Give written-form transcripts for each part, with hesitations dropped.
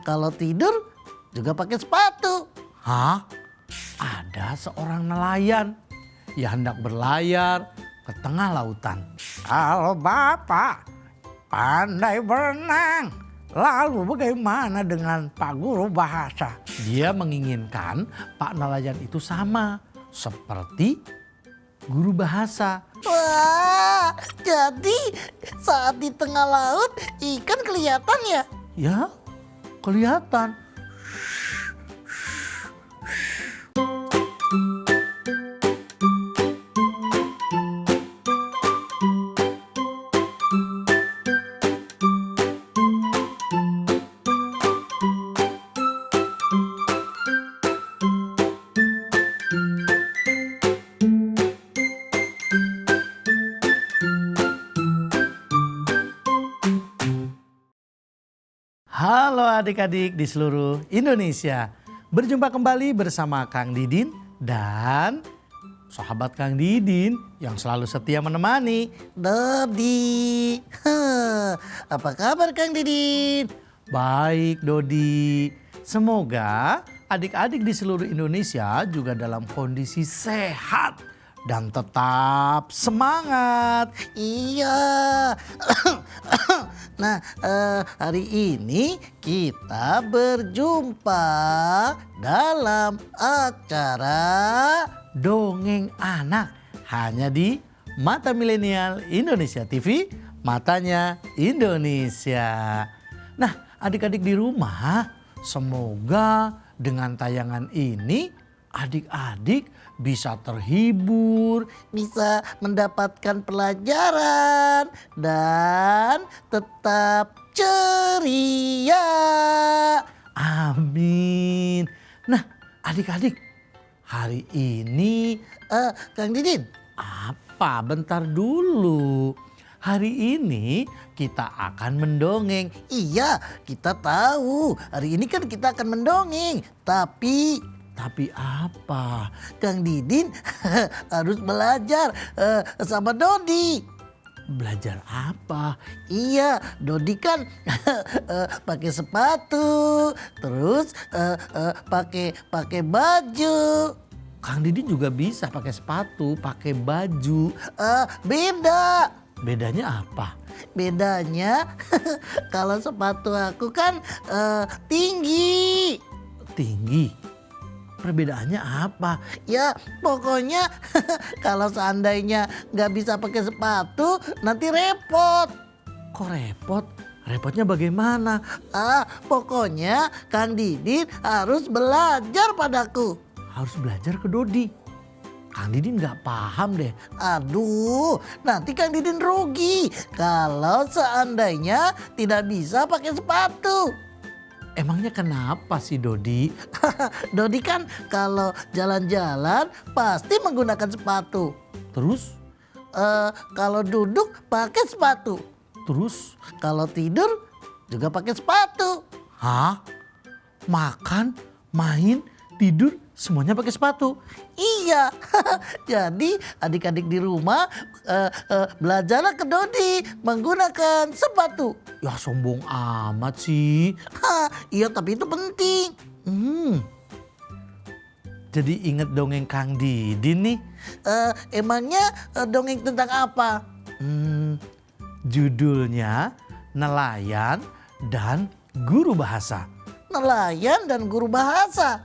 kalau tidur juga pakai sepatu. Hah? Ada seorang nelayan yang hendak berlayar ke tengah lautan. Kalau Bapak pandai berenang, lalu bagaimana dengan Pak Guru Bahasa? Dia menginginkan Pak nelayan itu sama seperti guru bahasa. Wah, jadi saat di tengah laut ikan kelihatan ya? Ya, kelihatan. Halo adik-adik di seluruh Indonesia. Berjumpa kembali bersama Kang Didin dan sahabat Kang Didin yang selalu setia menemani. Dodi, apa kabar Kang Didin? Baik Dodi, semoga adik-adik di seluruh Indonesia juga dalam kondisi sehat dan tetap semangat. Iya. Nah, hari ini kita berjumpa dalam acara Dongeng Anak hanya di Mata Milenial Indonesia TV, Matanya Indonesia. Nah, adik-adik di rumah, semoga dengan tayangan ini adik-adik bisa terhibur, bisa mendapatkan pelajaran dan tetap ceria. Amin. Nah, adik-adik, hari ini Kang Didin, apa? Bentar dulu. Hari ini kita akan mendongeng. iya kita tahu hari ini kan kita akan mendongeng. Tapi apa? Kang Didin harus belajar sama Dodi. Belajar apa? Iya, Dodi kan pakai sepatu, terus pakai baju. Kang Didin juga bisa pakai sepatu, pakai baju. Beda. Bedanya apa? Bedanya kalau sepatu aku kan tinggi. Tinggi. Perbedaannya apa? Ya pokoknya kalau seandainya nggak bisa pakai sepatu nanti repot. Kok repot? Repotnya bagaimana? Pokoknya Kang Didin harus belajar padaku. Harus belajar ke Dodi. Kang Didin nggak paham deh. Aduh, nanti Kang Didin rugi kalau seandainya tidak bisa pakai sepatu. Emangnya kenapa sih Dodi? Dodi kan kalau jalan-jalan pasti menggunakan sepatu. Terus? Kalau duduk pakai sepatu. Terus? Kalau tidur juga pakai sepatu. Hah? Makan, main, tidur semuanya pakai sepatu? Iya, jadi adik-adik di rumah belajarlah ke Dodi menggunakan sepatu. Ya sombong amat sih. Iya tapi itu penting. Jadi inget dongeng Kang Didin nih. Emangnya dongeng tentang apa? Judulnya Nelayan dan Guru Bahasa. Nelayan dan guru bahasa.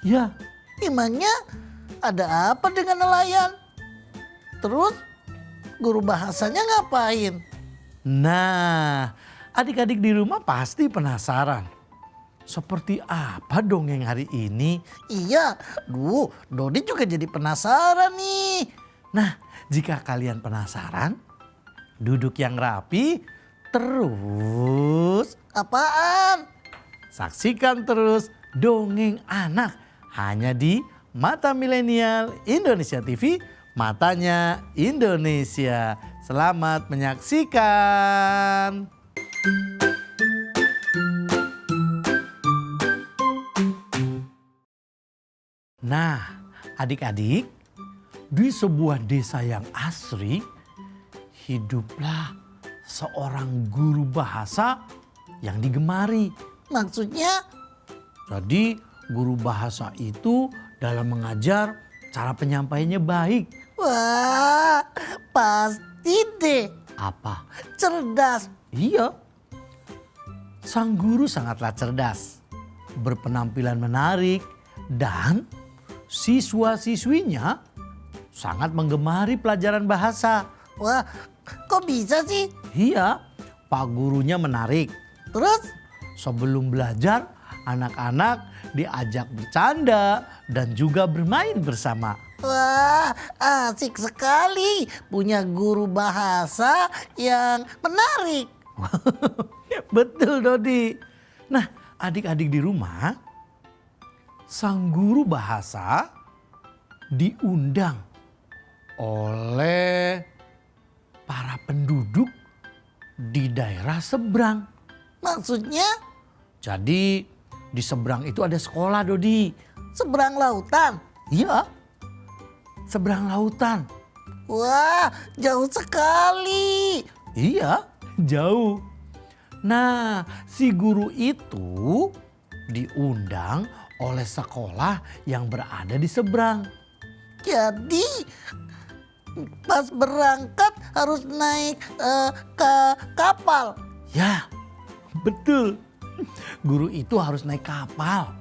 Ya, Emangnya ada apa dengan nelayan? Terus guru bahasanya ngapain? nah adik-adik di rumah pasti penasaran. Seperti apa dongeng hari ini? Iya, Dodi juga jadi penasaran nih. Nah, jika kalian penasaran, duduk yang rapi, terus Apaan? saksikan terus Dongeng Anak hanya di Mata Milenial Indonesia TV, Matanya Indonesia. Selamat menyaksikan. Nah, adik-adik, di sebuah desa yang asri, hiduplah seorang guru bahasa yang digemari. Maksudnya? Jadi guru bahasa itu dalam mengajar cara penyampaiannya baik. Wah, pasti deh. Apa? Cerdas. Iya. Sang guru sangatlah cerdas, berpenampilan menarik, dan siswa-siswinya sangat menggemari pelajaran bahasa. Wah, kok bisa sih? Iya, Pak gurunya menarik. Terus? Sebelum belajar, anak-anak diajak bercanda dan juga bermain bersama. Wah, asik sekali punya guru bahasa yang menarik. Betul, Dodi. Nah, adik-adik di rumah, sang guru bahasa diundang oleh para penduduk di daerah seberang. Maksudnya Jadi di seberang itu ada sekolah, Dodi. seberang lautan. Iya, seberang lautan. Wah, jauh sekali. Iya, jauh. Nah, si guru itu diundang oleh sekolah yang berada di seberang. Jadi pas berangkat harus naik ke kapal. Ya, betul. Guru itu harus naik kapal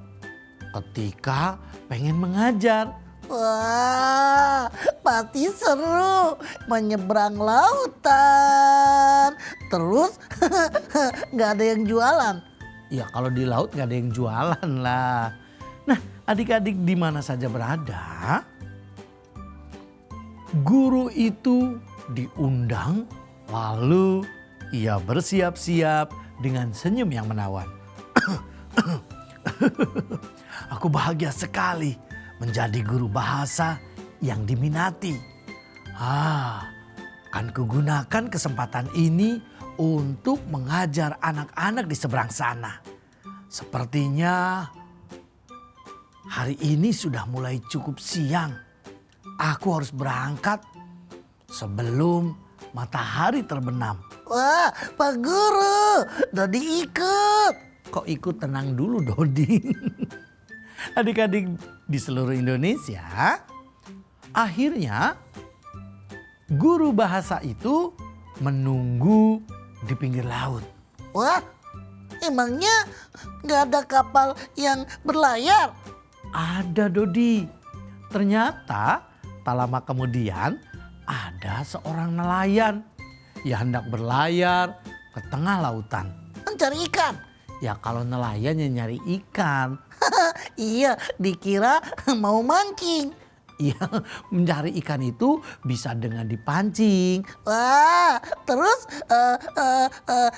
ketika pengen mengajar. Wah, pasti seru menyeberang lautan. Terus nggak ada yang jualan. Ya kalau di laut nggak ada yang jualan lah. Nah, adik-adik di mana saja berada, guru itu diundang lalu ia bersiap-siap dengan senyum yang menawan. Aku bahagia sekali menjadi guru bahasa yang diminati. Akan kugunakan kesempatan ini untuk mengajar anak-anak di seberang sana. Sepertinya hari ini sudah mulai cukup siang. Aku harus berangkat sebelum matahari terbenam. Wah, Pak Guru, Dodi ikut. Kok ikut? Tenang dulu, Dodi. Adik-adik di seluruh Indonesia, akhirnya guru bahasa itu menunggu di pinggir laut. Wah, emangnya nggak ada kapal yang berlayar? Ada, Dodi. Ternyata tak lama kemudian ada seorang nelayan yang hendak berlayar ke tengah lautan. Mencari ikan. Ya kalau nelayan yang nyari ikan. Iya, dikira mau mancing. Ya, mencari ikan itu bisa dengan dipancing. Wah, terus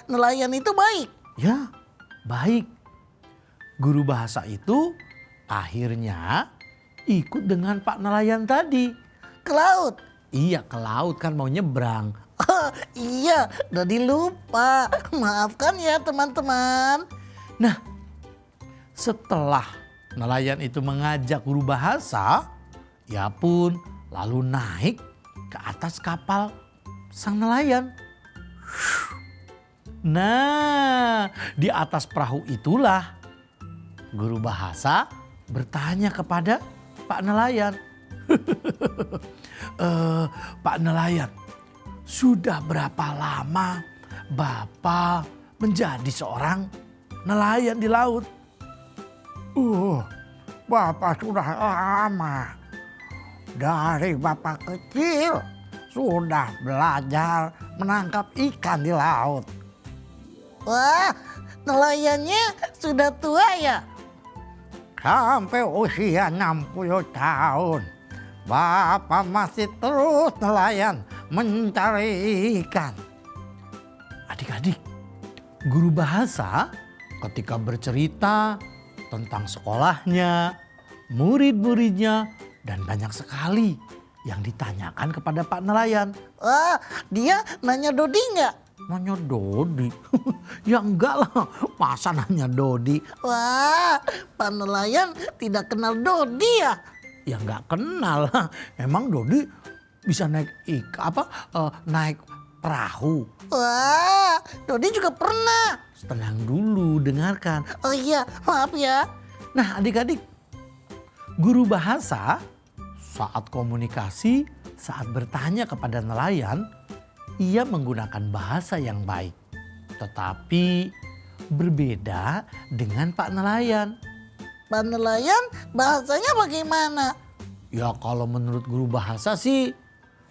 nelayan itu baik. Ya, baik. Guru bahasa itu akhirnya ikut dengan Pak nelayan tadi. Ke laut. Iya, ke laut kan mau nyebrang. Iya, Dodi lupa. Maafkan ya teman-teman. Nah, setelah nelayan itu mengajak guru bahasa, ia pun lalu naik ke atas kapal sang nelayan. Nah, di atas perahu itulah guru bahasa bertanya kepada Pak nelayan. Pak nelayan, sudah berapa lama Bapak menjadi seorang nelayan di laut? Bapak sudah lama. Dari Bapak kecil sudah belajar menangkap ikan di laut. Wah, nelayannya sudah tua ya? Sampai usia 60 tahun. Bapak masih terus nelayan mencari ikan. Adik-adik, guru bahasa ketika bercerita tentang sekolahnya, murid-muridnya, dan banyak sekali yang ditanyakan kepada Pak nelayan. Wah, dia nanya Dodi nggak? Nanya Dodi? Ya enggak lah, masa nanya Dodi? Wah, Pak nelayan tidak kenal Dodi ya? Ya enggak kenal lah. Emang Dodi bisa naik naik perahu? Wah, Dodi juga pernah. tenang dulu, dengarkan. Oh iya, maaf ya. Nah adik-adik, guru bahasa saat komunikasi, saat bertanya kepada nelayan, ia menggunakan bahasa yang baik. Tetapi berbeda dengan Pak Nelayan. Pak nelayan bahasanya bagaimana? Ya kalau menurut guru bahasa sih,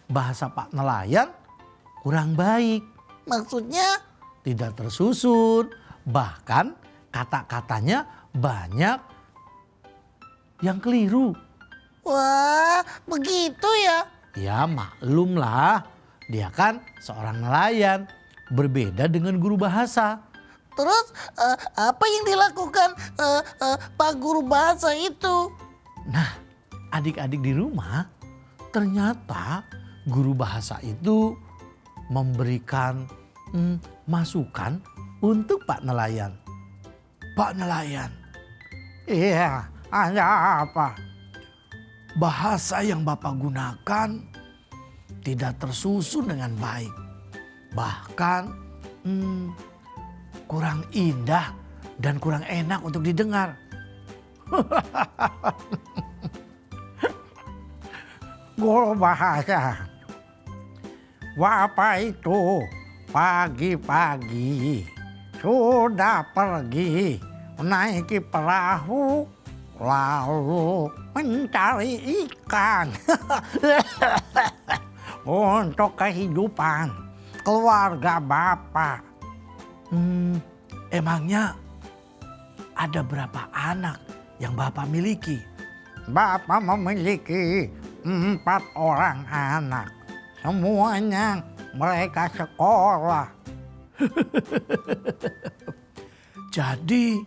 bahasa Pak Nelayan kurang baik. Maksudnya? Tidak tersusun, bahkan kata-katanya banyak yang keliru. Wah, begitu ya? Ya maklum lah, dia kan seorang nelayan, berbeda dengan guru bahasa. Terus apa yang dilakukan Pak Guru Bahasa itu? Nah, adik-adik di rumah, ternyata guru bahasa itu memberikan masukan untuk Pak Nelayan. Pak Nelayan, Iya, ada apa? bahasa yang Bapak gunakan tidak tersusun dengan baik. Bahkan kurang indah dan kurang enak untuk didengar. Guru bahasa. Bapak itu pagi-pagi sudah pergi menaiki perahu lalu mencari ikan untuk kehidupan keluarga Bapak. Emangnya ada berapa anak yang Bapak miliki? Bapak memiliki 4 orang anak. Semuanya mereka sekolah. Jadi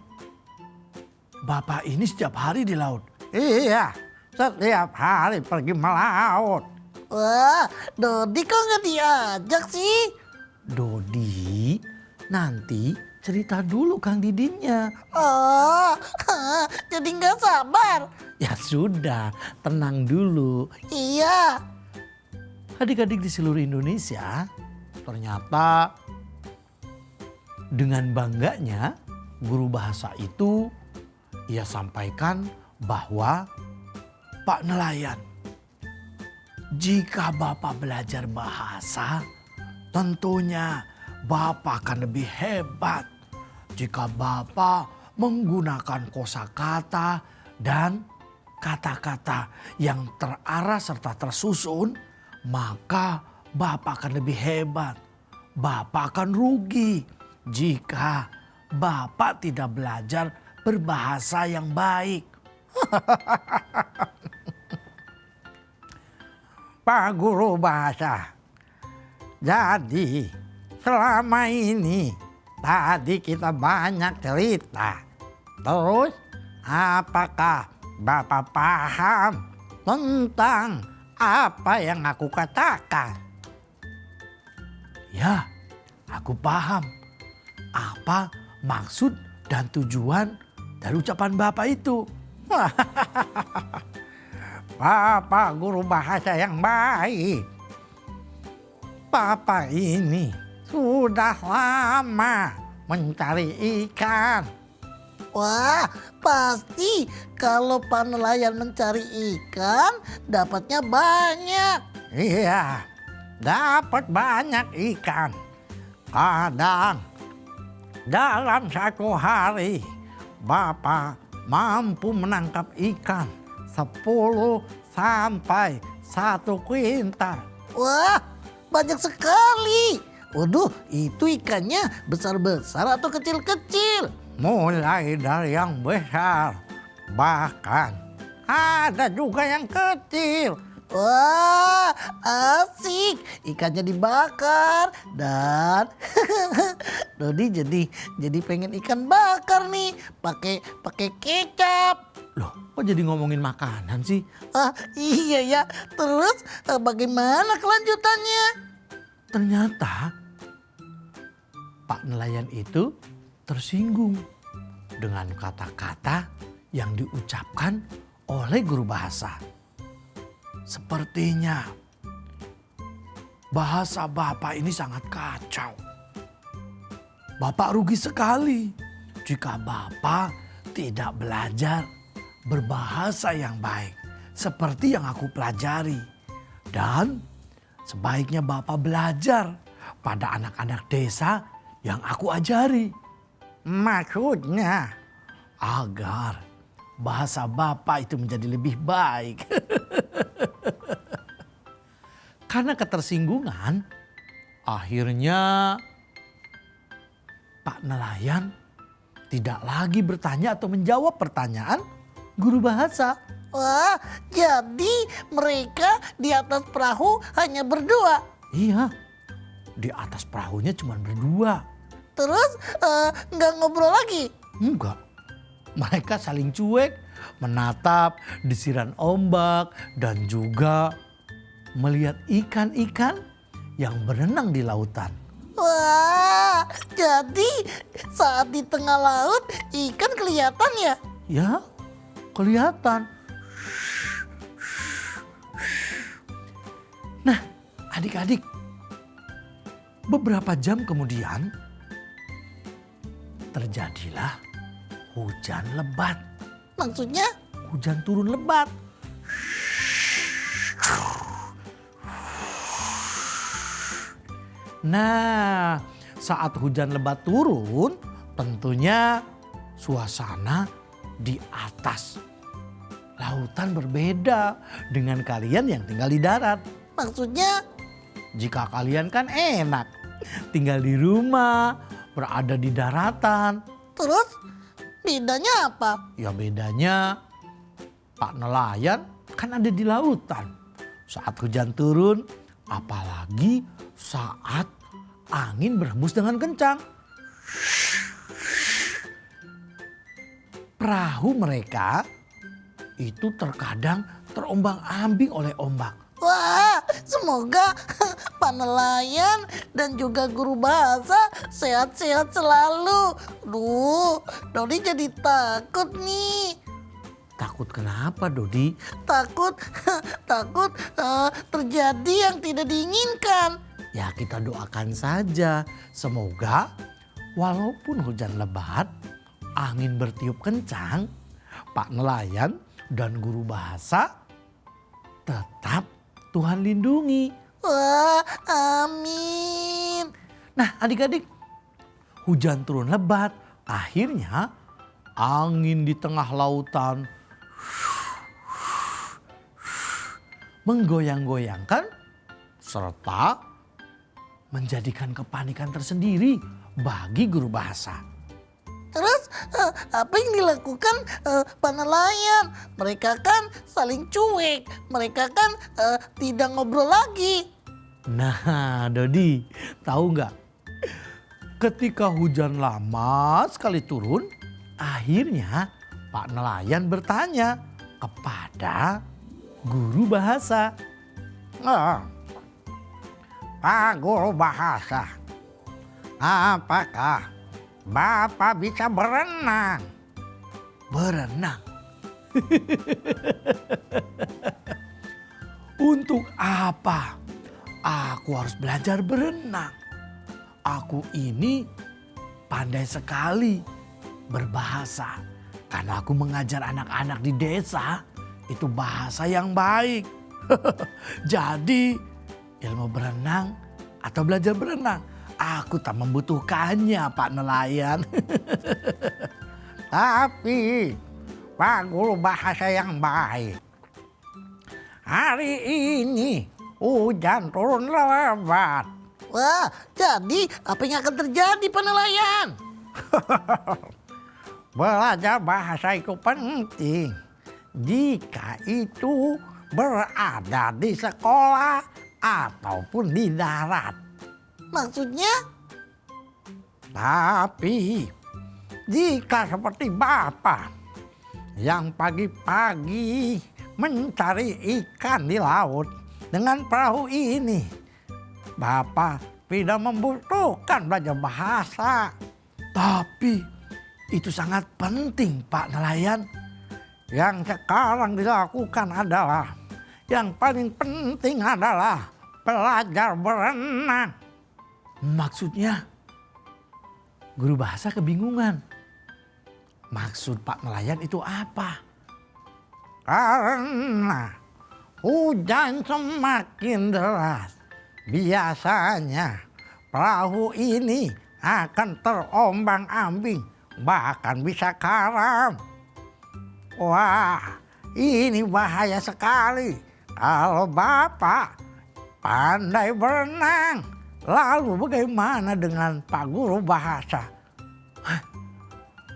Bapak ini setiap hari di laut. Iya, setiap hari pergi melaut. Wah, Dodi kok nggak diajak sih? Dodi, nanti cerita dulu Kang Didinnya. Oh, jadi nggak sabar. Ya sudah, tenang dulu. Iya. Adik-adik di seluruh Indonesia, ternyata dengan bangganya guru bahasa itu ia sampaikan bahwa Pak Nelayan, jika Bapak belajar bahasa, tentunya Bapak akan lebih hebat jika Bapak menggunakan kosakata dan kata-kata yang terarah serta tersusun, maka Bapak akan lebih hebat. Bapak akan rugi jika Bapak tidak belajar berbahasa yang baik. Pak Guru Bahasa. Jadi selama ini tadi kita banyak cerita. Terus apakah Bapak paham tentang apa yang aku katakan? Ya, aku paham apa maksud dan tujuan dari ucapan Bapak itu. Bapak Guru Bahasa yang baik. Bapak ini sudah lama mencari ikan. Wah, pasti kalau Pak Nelayan mencari ikan, dapatnya banyak. Iya, dapat banyak ikan. Kadang dalam satu hari Bapak mampu menangkap ikan 10 sampai 1 kuintal. Wah, banyak sekali. Waduh, itu ikannya besar-besar atau kecil-kecil? Mulai dari yang besar, bahkan ada juga yang kecil. Wah, asik. Ikannya dibakar dan Dodi jadi pengen ikan bakar nih, pakai kecap. Loh, kok jadi ngomongin makanan sih? Ah, iya ya. Terus bagaimana kelanjutannya? Ternyata Pak Nelayan itu tersinggung dengan kata-kata yang diucapkan oleh guru bahasa. Sepertinya bahasa Bapak ini sangat kacau. Bapak rugi sekali jika Bapak tidak belajar berbahasa yang baik seperti yang aku pelajari. Dan sebaiknya Bapak belajar pada anak-anak desa yang aku ajari. Maksudnya, Agar bahasa Bapak itu menjadi lebih baik. Karena ketersinggungan, akhirnya Pak Nelayan tidak lagi bertanya atau menjawab pertanyaan guru bahasa. Wah, jadi mereka di atas perahu hanya berdua. Iya, di atas perahunya cuma berdua. Terus nggak ngobrol lagi. Enggak, mereka saling cuek, menatap desiran ombak dan juga melihat ikan-ikan yang berenang di lautan. Wah, jadi saat di tengah laut ikan kelihatan ya? Ya, kelihatan. Nah, adik-adik, beberapa jam kemudian terjadilah hujan lebat. Maksudnya? Hujan turun lebat. Nah, saat hujan lebat turun, tentunya suasana di atas lautan berbeda dengan kalian yang tinggal di darat. Maksudnya? Jika kalian kan enak, tinggal di rumah, berada di daratan. Terus bedanya apa? Ya bedanya Pak Nelayan kan ada di lautan. Saat hujan turun, apalagi saat angin berhembus dengan kencang. Perahu mereka itu terkadang terombang-ambing oleh ombak. Wah, semoga Pak Nelayan dan juga guru bahasa sehat-sehat selalu. Duh, Dodi jadi takut nih. Takut kenapa, Dodi? Takut terjadi yang tidak diinginkan. Ya kita doakan saja. Semoga walaupun hujan lebat, angin bertiup kencang, Pak Nelayan dan guru bahasa tetap Tuhan lindungi. Wah, amin. Nah adik-adik, hujan turun lebat. Akhirnya angin di tengah lautan menggoyang-goyangkan serta menjadikan kepanikan tersendiri bagi guru bahasa. Terus apa yang dilakukan Pak Nelayan? Mereka kan saling cuek. Mereka kan tidak ngobrol lagi. Nah Dodi, tahu nggak? Ketika hujan lama sekali turun, akhirnya Pak Nelayan bertanya kepada guru bahasa. Pak Guru Bahasa, apakah Bapak bisa berenang? Berenang? Untuk apa aku harus belajar berenang? Aku ini pandai sekali berbahasa. Karena aku mengajar anak-anak di desa itu bahasa yang baik. Jadi ilmu berenang atau belajar berenang, aku tak membutuhkannya Pak Nelayan. Tapi Pak Guru Bahasa yang baik, hari ini hujan turun lebat. Wah, jadi apa yang akan terjadi Pak Nelayan? Belajar bahasa itu penting jika itu berada di sekolah ataupun di darat. Maksudnya? Tapi jika seperti Bapak yang pagi-pagi mencari ikan di laut dengan perahu ini, Bapak tidak membutuhkan belajar bahasa. Tapi itu sangat penting Pak Nelayan. Yang sekarang dilakukan adalah, yang paling penting adalah belajar berenang. Maksudnya Guru bahasa kebingungan. Maksud Pak Nelayan itu apa? Karena hujan semakin deras, biasanya perahu ini akan terombang-ambing, bahkan bisa karam. Wah, ini bahaya sekali. Kalau Bapak pandai berenang, lalu bagaimana dengan Pak Guru Bahasa?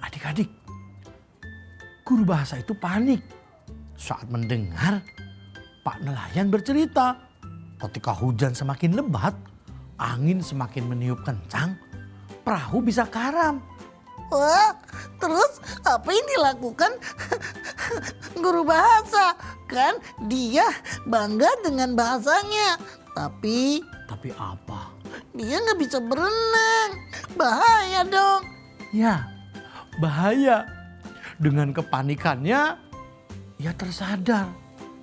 Adik-adik, guru bahasa itu panik saat mendengar Pak Nelayan bercerita. Ketika hujan semakin lebat, angin semakin meniup kencang, perahu bisa karam. Wah, terus apa yang dilakukan guru bahasa? Kan dia bangga dengan bahasanya. Tapi Tapi apa? dia nggak bisa berenang. Bahaya dong. Ya, bahaya. Dengan kepanikannya, ia tersadar.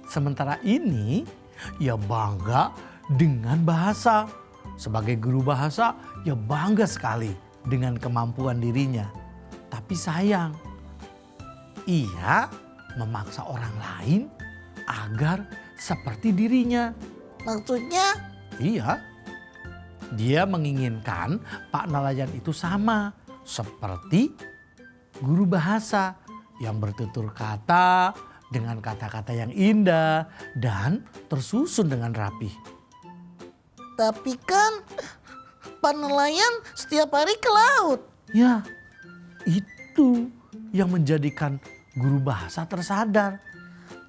Sementara ini, ia bangga dengan bahasa. Sebagai guru bahasa, ia bangga sekali dengan kemampuan dirinya. Tapi sayang, ia memaksa orang lain agar seperti dirinya. Maksudnya Iya, dia menginginkan Pak Nelayan itu sama seperti guru bahasa yang bertutur kata dengan kata-kata yang indah dan tersusun dengan rapi. tapi kan Pak Nelayan setiap hari ke laut. Ya, itu yang menjadikan guru bahasa tersadar.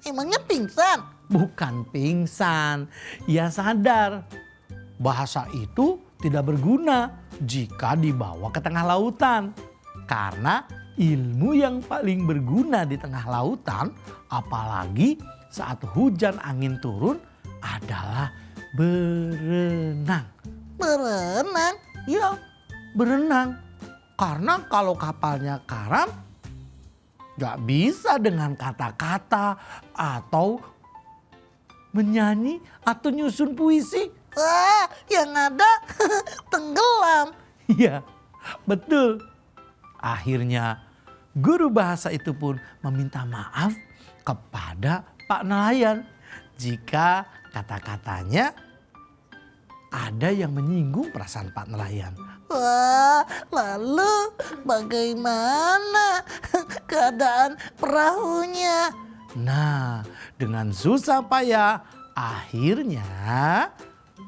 Emangnya pingsan? Bukan pingsan, ia sadar bahasa itu tidak berguna jika dibawa ke tengah lautan. Karena ilmu yang paling berguna di tengah lautan, apalagi saat hujan angin turun, adalah berenang. Berenang? Ya, berenang. Karena kalau kapalnya karam, gak bisa dengan kata-kata atau menyanyi atau nyusun puisi. Wah, yang ada tenggelam. Iya, betul. Akhirnya guru bahasa itu pun meminta maaf kepada Pak Nelayan jika kata-katanya ada yang menyinggung perasaan Pak Nelayan. Wah, lalu bagaimana keadaan perahunya? Nah, dengan susah payah akhirnya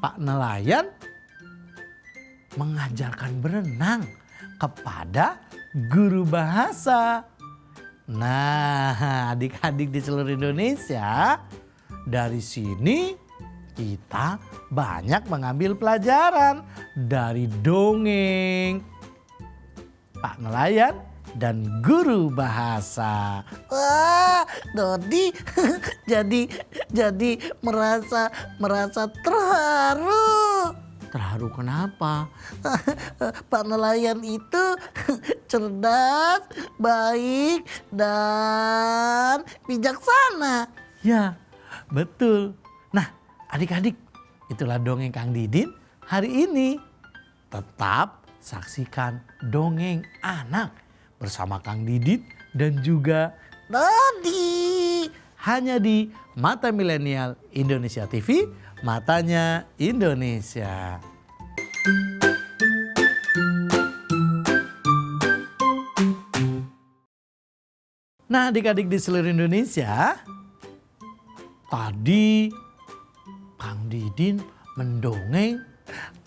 Pak Nelayan mengajarkan berenang kepada guru bahasa. Nah, adik-adik di seluruh Indonesia, dari sini kita banyak mengambil pelajaran dari dongeng Pak Nelayan dan guru bahasa. Wah, Dodi jadi merasa terharu. Terharu kenapa? Pak Nelayan itu cerdas, baik, dan bijaksana. Ya, betul. Nah, adik-adik, itulah dongeng Kang Didin hari ini. Tetap saksikan dongeng anak bersama Kang Didin dan juga Dodi. hanya di Mata Milenial Indonesia TV, matanya Indonesia. Nah, adik-adik di seluruh Indonesia, tadi Kang Didin mendongeng.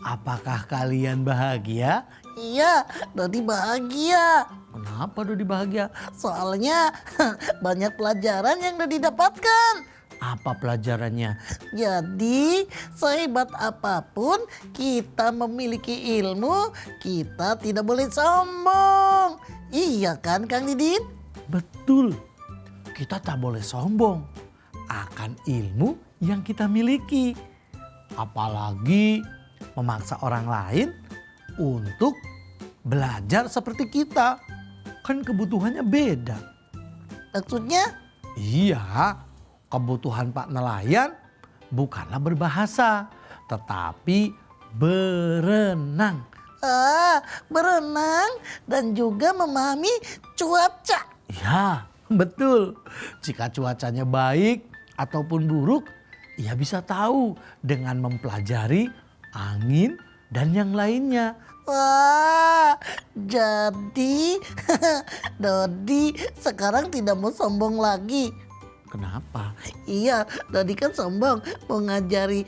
Apakah kalian bahagia? Iya, Dodi bahagia. Kenapa Dodi bahagia? Soalnya banyak pelajaran yang Dodi dapatkan. Apa pelajarannya? Jadi, sehebat apapun kita memiliki ilmu, kita tidak boleh sombong. Iya kan, Kang Didin? Betul, kita tak boleh sombong akan ilmu yang kita miliki. Apalagi memaksa orang lain untuk belajar seperti kita. Kan kebutuhannya beda. Maksudnya? Iya, kebutuhan Pak Nelayan bukanlah berbahasa, tetapi berenang. Berenang dan juga memahami cuaca. Ya, betul. Jika cuacanya baik ataupun buruk, ia bisa tahu dengan mempelajari angin dan yang lainnya. Wah, jadi Dodi sekarang tidak mau sombong lagi. Kenapa? Iya, Dodi kan sombong mau ngajari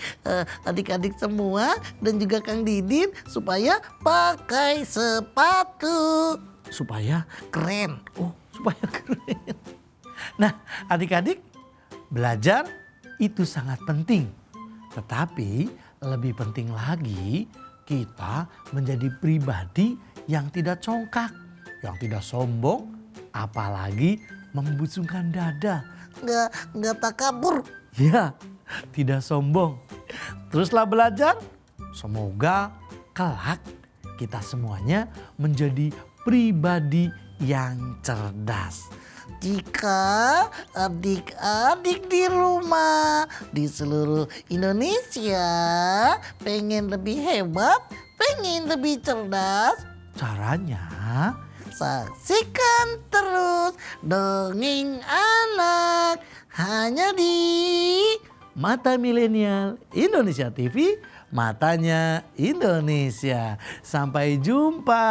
adik-adik semua dan juga Kang Didin supaya pakai sepatu. Supaya, Keren. oh, supaya keren. Nah, adik-adik, belajar itu sangat penting. Tetapi lebih penting lagi kita menjadi pribadi yang tidak congkak, yang tidak sombong, apalagi membusungkan dada. Nggak takabur. Ya, tidak sombong. Teruslah belajar. Semoga kelak kita semuanya menjadi pribadi yang cerdas. Jika adik-adik di rumah di seluruh Indonesia pengen lebih hebat, pengen lebih cerdas, Caranya, saksikan terus Dongeng Anak hanya di Mata Milenial Indonesia TV, matanya Indonesia. Sampai jumpa.